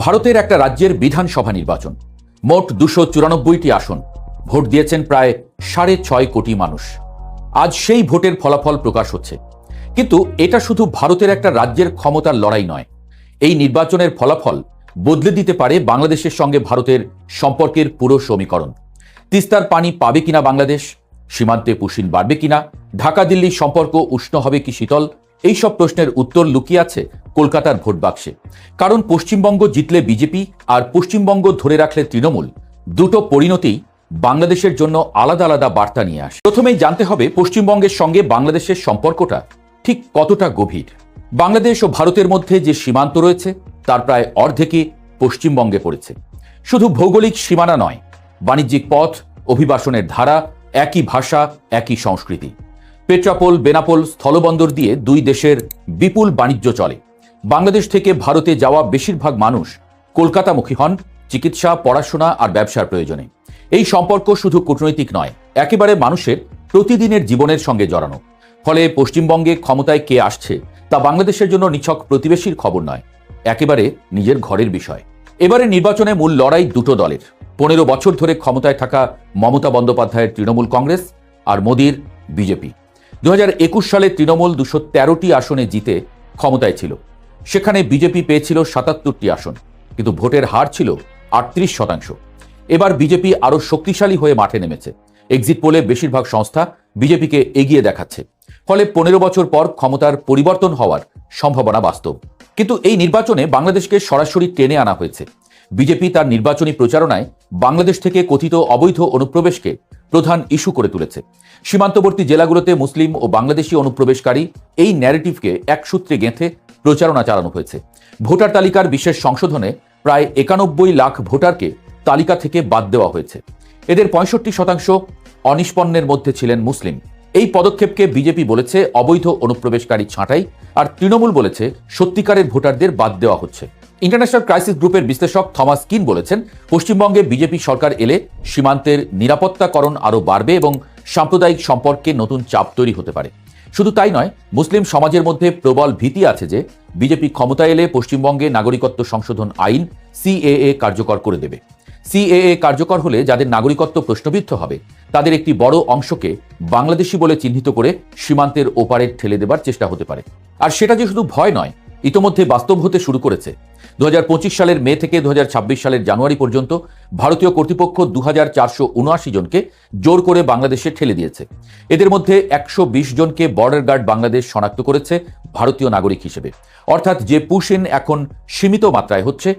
ভারতের একটা রাজ্যের বিধানসভা নির্বাচন, মোট 294টি আসন, ভোট দিয়েছেন প্রায় 6.5 কোটি মানুষ। আজ সেই ভোটের ফলাফল প্রকাশ হচ্ছে। কিন্তু এটা শুধু ভারতের একটা রাজ্যের ক্ষমতার লড়াই নয়। এই নির্বাচনের ফলাফল বদলে দিতে পারে বাংলাদেশের সঙ্গে ভারতের সম্পর্কের পুরো সমীকরণ। তিস্তার পানি পাবে কিনা বাংলাদেশ, সীমান্তে পুশিন বাড়বে কিনা, ঢাকা দিল্লির সম্পর্ক উষ্ণ হবে কি শীতল, এই সব প্রশ্নের উত্তর লুকিয়ে আছে কলকাতার ভোট বাক্সে। কারণ পশ্চিমবঙ্গ জিতলে বিজেপি আর পশ্চিমবঙ্গ ধরে রাখলে তৃণমূল, দুটো পরিণতি বাংলাদেশের জন্য আলাদা আলাদা বার্তা নিয়ে আসে। প্রথমেই জানতে হবে পশ্চিমবঙ্গের সঙ্গে বাংলাদেশের সম্পর্কটা ঠিক কতটা গভীর। বাংলাদেশ ও ভারতের মধ্যে যে সীমান্ত রয়েছে তার প্রায় অর্ধেকই পশ্চিমবঙ্গে পড়েছে। শুধু ভৌগোলিক সীমানা নয়, বাণিজ্যিক পথ, অভিবাসনের ধারা, একই ভাষা, একই সংস্কৃতি। পেট্রাপোল, বেনাপোল স্থলবন্দর দিয়ে দুই দেশের বিপুল বাণিজ্য চলে। বাংলাদেশ থেকে ভারতে যাওয়া বেশিরভাগ মানুষ কলকাতামুখী হন চিকিৎসা, পড়াশোনা আর ব্যবসার প্রয়োজনে। এই সম্পর্ক শুধু কূটনৈতিক নয়, একেবারে মানুষের প্রতিদিনের জীবনের সঙ্গে জড়ানো। ফলে পশ্চিমবঙ্গে ক্ষমতায় কে আসছে তা বাংলাদেশের জন্য নিছক প্রতিবেশীর খবর নয়, একেবারে নিজের ঘরের বিষয়। এবারে নির্বাচনে মূল লড়াই দুটো দলের। 15 বছর ধরে ক্ষমতায় থাকা মমতা বন্দ্যোপাধ্যায়ের তৃণমূল কংগ্রেস আর মোদির বিজেপি। 2021 সালে তৃণমূল 213টি আসনে জিতে ক্ষমতায় ছিল। সেখানে বিজেপি পেয়েছিল 77টি আসন, কিন্তু ভোটের হার ছিল 38%। এবার বিজেপি আরও শক্তিশালী হয়ে মাঠে নেমেছে। এক্সিট পোলে বেশিরভাগ সংস্থা বিজেপিকে এগিয়ে দেখাচ্ছে। ফলে 15 বছর পর ক্ষমতার পরিবর্তন হওয়ার সম্ভাবনা বাস্তব। কিন্তু এই নির্বাচনে বাংলাদেশকে সরাসরি টেনে আনা হয়েছে। বিজেপি তার নির্বাচনী প্রচারণায় বাংলাদেশ থেকে কথিত অবৈধ অনুপ্রবেশকে প্রধান ইস্যু করে তুলেছে। সীমান্তবর্তী জেলাগুলোতে মুসলিম ও বাংলাদেশি অনুপ্রবেশকারী, এই ন্যারেটিভকে এক সূত্রে গেঁথে প্রচারণা চালানো হয়েছে। ভোটার তালিকার বিশেষ সংশোধনে প্রায় 91 লাখ ভোটারকে তালিকা থেকে বাদ দেওয়া হয়েছে। এদের 65% অনিষ্পন্নের মধ্যে ছিলেন মুসলিম। এই পদক্ষেপকে বিজেপি বলেছে অবৈধ অনুপ্রবেশকারী ছাঁটাই, আর তৃণমূল বলেছে সত্যিকারের ভোটারদের বাদ দেওয়া হচ্ছে। ইন্টারন্যাশনাল ক্রাইসিস গ্রুপের বিশ্লেষক থমাস কিন বলেছেন, পশ্চিমবঙ্গে বিজেপি সরকার এলে সীমান্তের নিরাপত্তাকরণ আরও বাড়বে এবং সাম্প্রদায়িক সম্পর্কে নতুন চাপ তৈরি হতে পারে। শুধু তাই নয়, মুসলিম সমাজের মধ্যে প্রবল ভীতি আছে যে বিজেপি ক্ষমতায় এলে পশ্চিমবঙ্গে নাগরিকত্ব সংশোধন আইন সিএএ কার্যকর করে দেবে। সিএএ কার্যকর হলে যাদের নাগরিকত্ব প্রশ্নবিদ্ধ হবে তাদের একটি বড় অংশকে বাংলাদেশি বলে চিহ্নিত করে সীমান্তের ওপারে ঠেলে দেবার চেষ্টা হতে পারে। আর সেটা যে শুধু ভয় নয়, ইতোমধ্যে বাস্তব হতে শুরু করেছে। 2025 সালের মে থেকে 2026 সালের জানুয়ারি পর্যন্ত ভারতীয় কর্তৃপক্ষ 2479 জনকে জোর করে বাংলাদেশে ঠেলে দিয়েছে। এদের মধ্যে 120 জনকে বর্ডার গার্ড বাংলাদেশ শনাক্ত করেছে ভারতীয় নাগরিক হিসেবে। অর্থাৎ যে পুশ ইন এখন সীমিত মাত্রায় হচ্ছে,